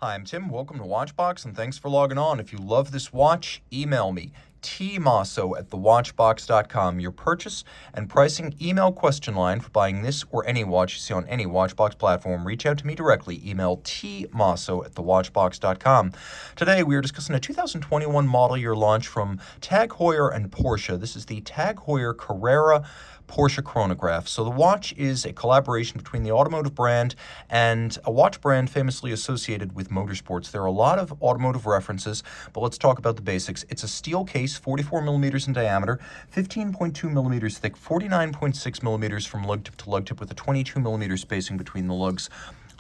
Hi, I'm Tim. Welcome to Watchbox, and thanks for logging on. If you love this watch, email me, tmosso@thewatchbox.com. Your purchase and pricing email question line for buying this or any watch you see on any Watchbox platform. Reach out to me directly. Email tmosso@thewatchbox.com. Today, we are discussing a 2021 model year launch from TAG Heuer and Porsche. This is the TAG Heuer Carrera Porsche Chronograph. So the watch is a collaboration between the automotive brand and a watch brand famously associated with motorsports. There are a lot of automotive references, but let's talk about the basics. It's a steel case, 44 millimeters in diameter, 15.2 millimeters thick, 49.6 millimeters from lug tip to lug tip with a 22 millimeter spacing between the lugs.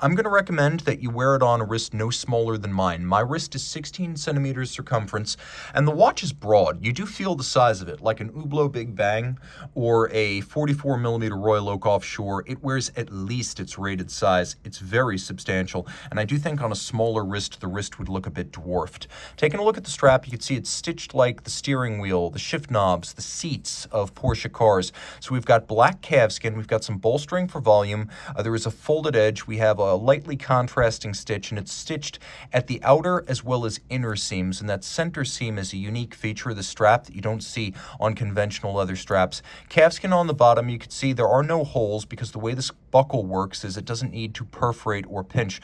I'm going to recommend that you wear it on a wrist no smaller than mine. My wrist is 16 centimeters circumference, and the watch is broad. You do feel the size of it, like an Hublot Big Bang or a 44 millimeter Royal Oak Offshore. It wears at least its rated size. It's very substantial, and I do think on a smaller wrist, the wrist would look a bit dwarfed. Taking a look at the strap, you can see it's stitched like the steering wheel, the shift knobs, the seats of Porsche cars. So we've got black calfskin, we've got some bolstering for volume, there is a folded edge, we have a lightly contrasting stitch, and it's stitched at the outer as well as inner seams, and that center seam is a unique feature of the strap that you don't see on conventional leather straps. Calfskin on the bottom, you can see there are no holes because the way this buckle works is it doesn't need to perforate or pinch.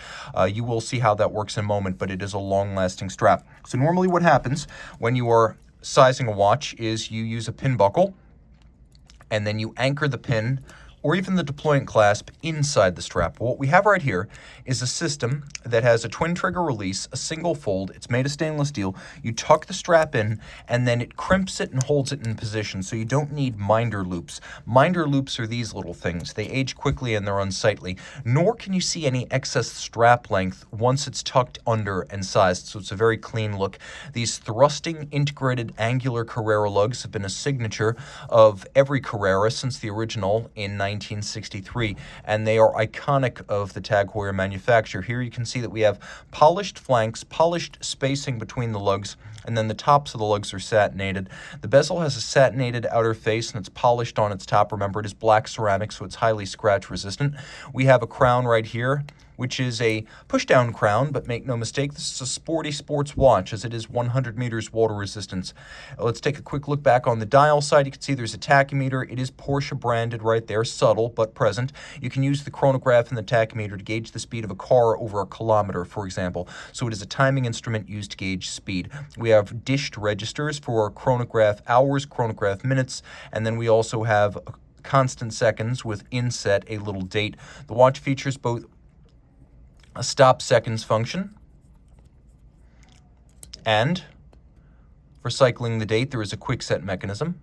You will see how that works in a moment, but it is a long-lasting strap. So normally what happens when you are sizing a watch is you use a pin buckle, and then you anchor the pin or even the deployant clasp inside the strap. What we have right here is a system that has a twin trigger release, a single fold. It's made of stainless steel. You tuck the strap in, and then it crimps it and holds it in position, so you don't need minder loops. Minder loops are these little things. They age quickly and they're unsightly, nor can you see any excess strap length once it's tucked under and sized, so it's a very clean look. These thrusting integrated angular Carrera lugs have been a signature of every Carrera since the original in 1963, and they are iconic of the TAG Heuer manufacturer. Here you can see that we have polished flanks, polished spacing between the lugs, and then the tops of the lugs are satinated. The bezel has a satinated outer face, and it's polished on its top. Remember, it is black ceramic, so it's highly scratch resistant. We have a crown right here, which is a push-down crown, but make no mistake, this is a sporty sports watch, as it is 100 meters water resistance. Let's take a quick look back on the dial side. You can see there's a tachymeter. It is Porsche branded right there, subtle but present. You can use the chronograph and the tachymeter to gauge the speed of a car over a kilometer, for example. So it is a timing instrument used to gauge speed. We have dished registers for chronograph hours, chronograph minutes, and then we also have constant seconds with inset, a little date. The watch features both a stop seconds function, and for cycling the date, there is a quick set mechanism.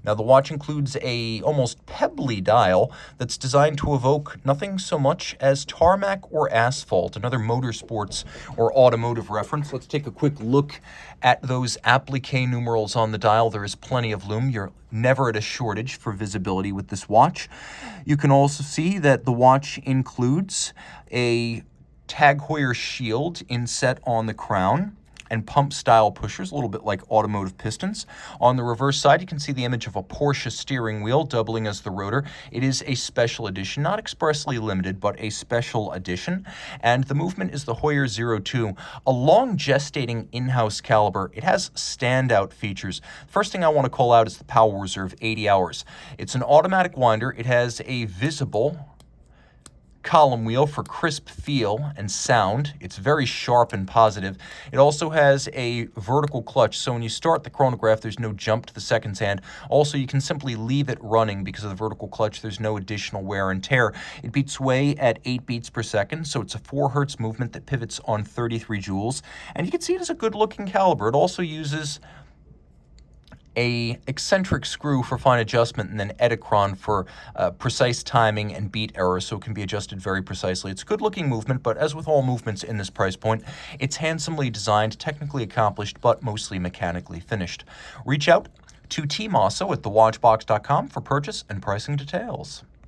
Now, the watch includes a almost pebbly dial that's designed to evoke nothing so much as tarmac or asphalt, another motorsports or automotive reference. Let's take a quick look at those applique numerals on the dial. There is plenty of lume. You're never at a shortage for visibility with this watch. You can also see that the watch includes a TAG Heuer shield inset on the crown and pump-style pushers, a little bit like automotive pistons. On the reverse side, you can see the image of a Porsche steering wheel doubling as the rotor. It is a special edition, not expressly limited, but a special edition. And the movement is the Heuer 02, a long gestating in-house caliber. It has standout features. First thing I want to call out is the power reserve, 80 hours. It's an automatic winder. It has a visible column wheel for crisp feel and sound. It's very sharp and positive. It also has a vertical clutch, so when you start the chronograph, there's no jump to the seconds hand. Also, you can simply leave it running because of the vertical clutch. There's no additional wear and tear. It beats away at 8 beats per second, so it's a 4 hertz movement that pivots on 33 joules. And you can see it is a good-looking caliber. It also uses a eccentric screw for fine adjustment, and then Edicron for precise timing and beat error, so it can be adjusted very precisely. It's a good-looking movement, but as with all movements in this price point, it's handsomely designed, technically accomplished, but mostly mechanically finished. Reach out to Team Mosso at thewatchbox.com for purchase and pricing details.